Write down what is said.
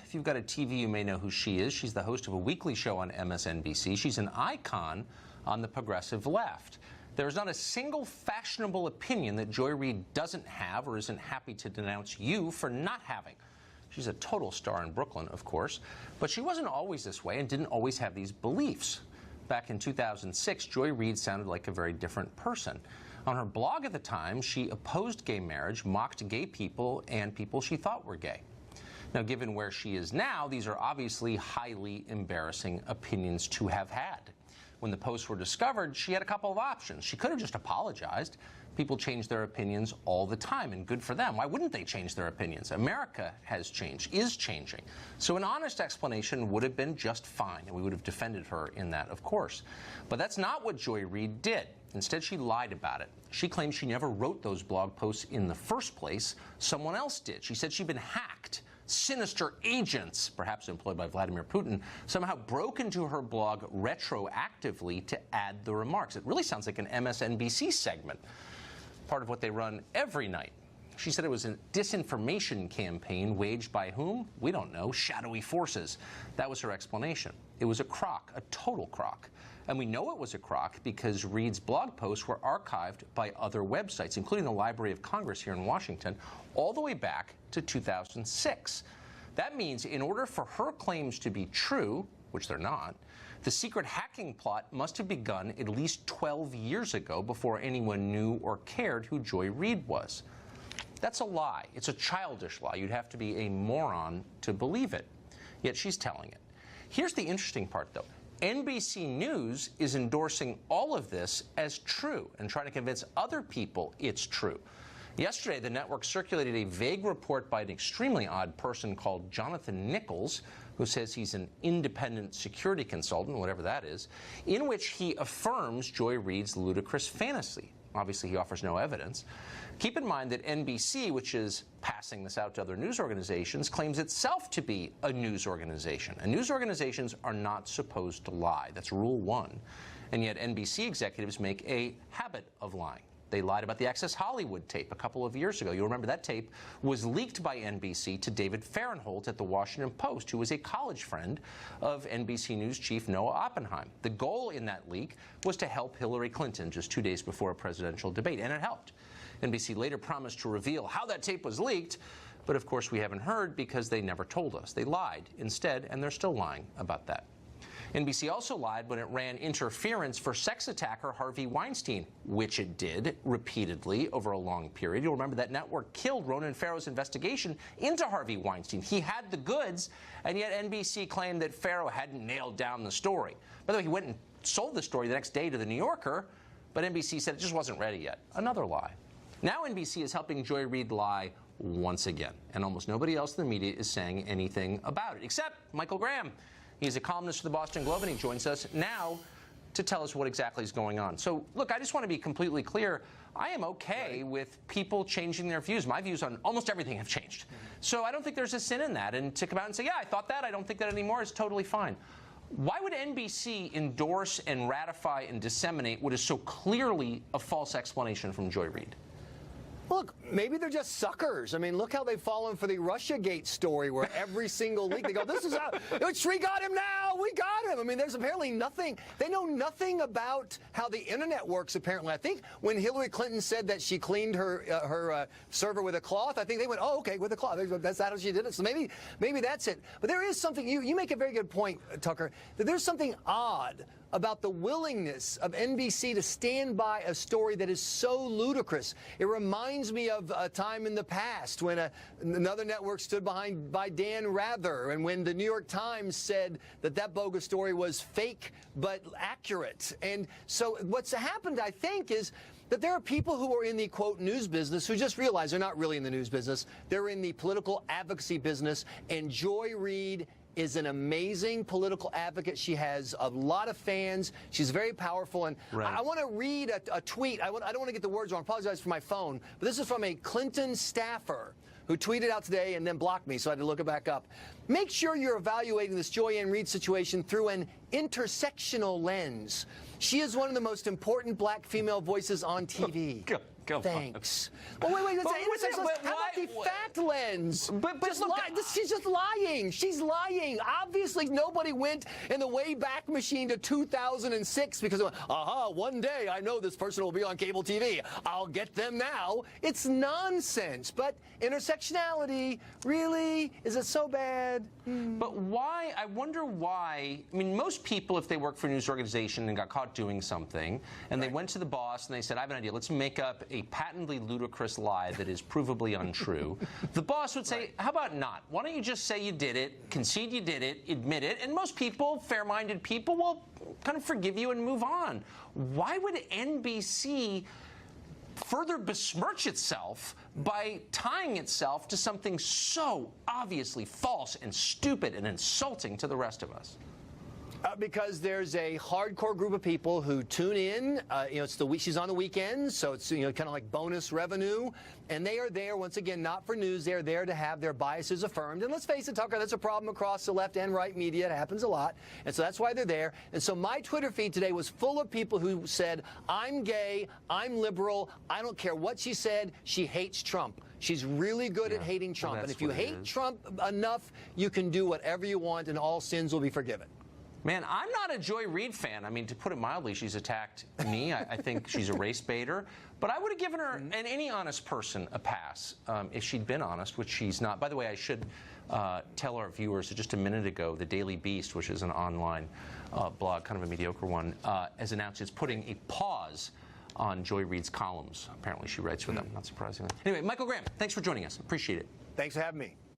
If you've got a TV, you may know who she is. She's the host of a weekly show on MSNBC. She's an icon on the progressive left. There's not a single fashionable opinion that Joy Reid doesn't have or isn't happy to denounce you for not having. She's a total star in Brooklyn, of course, but she wasn't always this way and didn't always have these beliefs. Back in 2006, Joy Reid sounded like a very different person. On her blog at the time, she opposed gay marriage, mocked gay people, and people she thought were gay. Now, given where she is now, these are obviously highly embarrassing opinions to have had. When the posts were discovered, she had a couple of options. She could have just apologized. People change their opinions all the time, and good for them. Why wouldn't they change their opinions? America has changed, is changing. So an honest explanation would have been just fine, and we would have defended her in that, of course. But that's not what Joy Reid did. Instead, she lied about it. She claimed she never wrote those blog posts in the first place. Someone else did. She said she'd been hacked. Sinister agents, perhaps employed by Vladimir Putin, somehow broke into her blog retroactively to add the remarks. It really sounds like an MSNBC segment, part of what they run every night. She said it was a disinformation campaign waged by whom? We don't know. Shadowy forces. That was her explanation. It was a crock, a total crock. And we know it was a crock because Reid's blog posts were archived by other websites, including the Library of Congress here in Washington, all the way back to 2006. That means in order for her claims to be true, which they're not, the secret hacking plot must have begun at least 12 years ago before anyone knew or cared who Joy Reid was. That's a lie. It's a childish lie. You'd have to be a moron to believe it. Yet she's telling it. Here's the interesting part, though. NBC News is endorsing all of this as true and trying to convince other people it's true. Yesterday, the network circulated a vague report by an extremely odd person called Jonathan Nichols, who says he's an independent security consultant, whatever that is, in which he affirms Joy Reid's ludicrous fantasy. Obviously, he offers no evidence. Keep in mind that NBC, which is passing this out to other news organizations, claims itself to be a news organization. And news organizations are not supposed to lie. That's rule one. And yet NBC executives make a habit of lying. They lied about the Access Hollywood tape a couple of years ago. You'll remember that tape was leaked by NBC to David Fahrenthold at the Washington Post, who was a college friend of NBC News chief Noah Oppenheim. The goal in that leak was to help Hillary Clinton just 2 days before a presidential debate, and it helped. NBC later promised to reveal how that tape was leaked, but of course we haven't heard because they never told us. They lied instead, and they're still lying about that. NBC also lied when it ran interference for sex attacker Harvey Weinstein, which it did repeatedly over a long period. You'll remember that network killed Ronan Farrow's investigation into Harvey Weinstein. He had the goods, and yet NBC claimed that Farrow hadn't nailed down the story. By the way, he went and sold the story the next day to The New Yorker, but NBC said it just wasn't ready yet. Another lie. Now NBC is helping Joy Reid lie once again, and almost nobody else in the media is saying anything about it, except Michael Graham. He's a columnist for the Boston Globe, and he joins us now to tell us what exactly is going on. So, look, I just want to be completely clear. I am okay with people changing their views. My views on almost everything have changed. So I don't think there's a sin in that. And to come out and say, yeah, I thought that, I don't think that anymore, is totally fine. Why would NBC endorse and ratify and disseminate what is so clearly a false explanation from Joy Reid? Look, maybe they're just suckers. I mean, look how they've fallen for the Russiagate story where every single week they go, this is how, we got him now, we got him. I mean, there's apparently nothing, they know nothing about how the internet works, apparently. I think when Hillary Clinton said that she cleaned her server with a cloth, I think they went, oh, okay, with a cloth. That's how she did it. So maybe that's it. But there is something, you make a very good point, Tucker, that there's something odd about the willingness of NBC to stand by a story that is so ludicrous. It reminds me of a time in the past when another network stood by Dan Rather, and when the New York Times said that bogus story was fake but accurate. And so what's happened, I think, is that there are people who are in the, quote, news business who just realize they're not really in the news business. They're in the political advocacy business, and Joy Reid is an amazing political advocate. She has a lot of fans. She's very powerful. And right. I want to read a tweet. I don't want to get the words wrong. I apologize for my phone. But this is from a Clinton staffer who tweeted out today and then blocked me, so I had to look it back up. Make sure you're evaluating this Joy Reid situation through an intersectional lens. She is one of the most important black female voices on TV. Come Thanks. Well, wait. How about the fact lens? But just look, she's just lying. She's lying. Obviously, nobody went in the Wayback Machine to 2006 because, one day I know this person will be on cable TV. I'll get them now. It's nonsense. But intersectionality, really? Is it so bad? But why? I wonder why. I mean, most people, if they work for a news organization and got caught doing something, and they went to the boss and they said, I have an idea. Let's make up a patently ludicrous lie that is provably untrue. The boss would say, how about not? Why don't you just say you did it, concede you did it, admit it, and most people, fair-minded people, will kind of forgive you and move on. Why would NBC further besmirch itself by tying itself to something so obviously false and stupid and insulting to the rest of us? Because there's a hardcore group of people who tune in. It's she's on the weekends, so it's kind of like bonus revenue. And they are there, once again, not for news. They're there to have their biases affirmed. And let's face it, Tucker, that's a problem across the left and right media. It happens a lot. And so that's why they're there. And so my Twitter feed today was full of people who said, I'm gay, I'm liberal, I don't care what she said, she hates Trump. She's really good at hating Trump. Well, and if you hate Trump enough, you can do whatever you want and all sins will be forgiven. Man, I'm not a Joy Reid fan. I mean, to put it mildly, she's attacked me. I think she's a race baiter. But I would have given her, and any honest person, a pass if she'd been honest, which she's not. By the way, I should tell our viewers that just a minute ago, the Daily Beast, which is an online blog, kind of a mediocre one, has announced it's putting a pause on Joy Reid's columns. Apparently she writes for them, not surprisingly. Anyway, Michael Graham, thanks for joining us. Appreciate it. Thanks for having me.